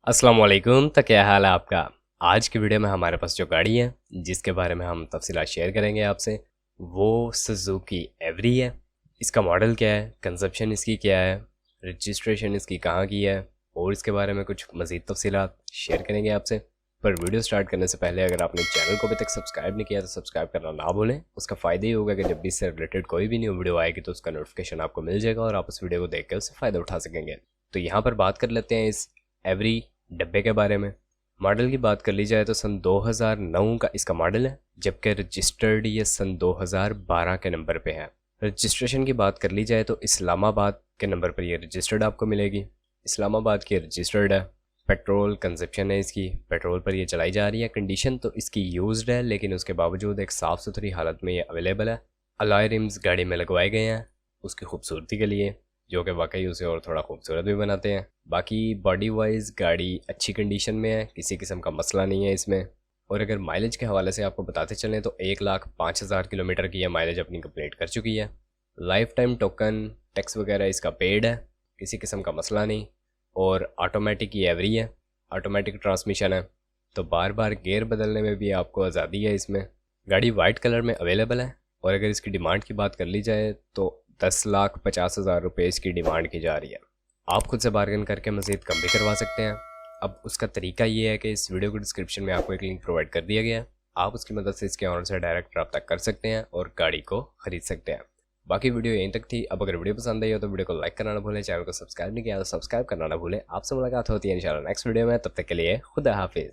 अस्सलाम वालेकुम। तो क्या हाल है आपका। आज की वीडियो में हमारे पास जो गाड़ी है जिसके बारे में हम तफसीलात शेयर करेंगे आपसे, वो सुजुकी एवरी है। इसका मॉडल क्या है, कंजप्शन इसकी क्या है, रजिस्ट्रेशन इसकी कहाँ की है, और इसके बारे में कुछ मज़ीद तफसीलात शेयर करेंगे आपसे। पर वीडियो स्टार्ट करने से पहले अगर आपने चैनल को अभी तक सब्सक्राइब नहीं किया तो सब्सक्राइब करना ना भूलें। उसका फ़ायदा ही होगा कि जब भी इससे रिलेटेड कोई भी न्यू वीडियो आएगी तो उसका नोटिफिकेशन आपको मिल जाएगा और आप उस वीडियो को देख कर उससे फ़ायदा उठा सकेंगे। तो यहाँ पर बात कर लेते हैं इस एवरी डब्बे के बारे में। मॉडल की बात कर ली जाए तो सन 2009 का इसका मॉडल है, जबकि रजिस्टर्ड ये सन 2012 के नंबर पे है। रजिस्ट्रेशन की बात कर ली जाए तो इस्लामाबाद के नंबर पर ये रजिस्टर्ड आपको मिलेगी। इस्लामाबाद की रजिस्टर्ड है। पेट्रोल कंजप्शन है इसकी, पेट्रोल पर ये चलाई जा रही है। कंडीशन तो इसकी यूज्ड है, लेकिन उसके बावजूद एक साफ़ सुथरी हालत में ये अवेलेबल है। अलॉय रिम्स गाड़ी में लगवाए गए हैं उसकी खूबसूरती के लिए, जो कि वाकई उसे और थोड़ा खूबसूरत भी बनाते हैं। बाकी बॉडी वाइज गाड़ी अच्छी कंडीशन में है, किसी किस्म का मसला नहीं है इसमें। और अगर माइलेज के हवाले से आपको बताते चलें तो 1,05,000 किलोमीटर की यह माइलेज अपनी कंप्लीट कर चुकी है। लाइफ टाइम टोकन टैक्स वगैरह इसका पेड है, किसी किस्म का मसला नहीं। और ऑटोमेटिक ही एवरी है, ऑटोमेटिक ट्रांसमिशन है, तो बार बार गियर बदलने में भी आपको आज़ादी है इसमें। गाड़ी वाइट कलर में अवेलेबल है और अगर इसकी डिमांड की बात कर ली जाए तो 10,50,000 रुपये इसकी डिमांड की जा रही है। आप खुद से बार्गेन करके मज़ीद कम भी करवा सकते हैं। अब उसका तरीका ये है कि इस वीडियो को डिस्क्रिप्शन में आपको एक लिंक प्रोवाइड कर दिया गया है, आप उसकी मदद से इसके ऑनर से डायरेक्ट रब्ता कर सकते हैं और गाड़ी को ख़रीद सकते हैं। बाकी वीडियो यहीं तक थी। अब अगर वीडियो पसंद आई हो तो वीडियो को लाइक करना ना भूलें, चैनल को सब्सक्राइब नहीं किया तो सब्सक्राइब करना ना भूलें। आपसे मुलाकात होती है इंशाल्लाह नेक्स्ट वीडियो में, तब तक के लिए खुदा हाफिज़।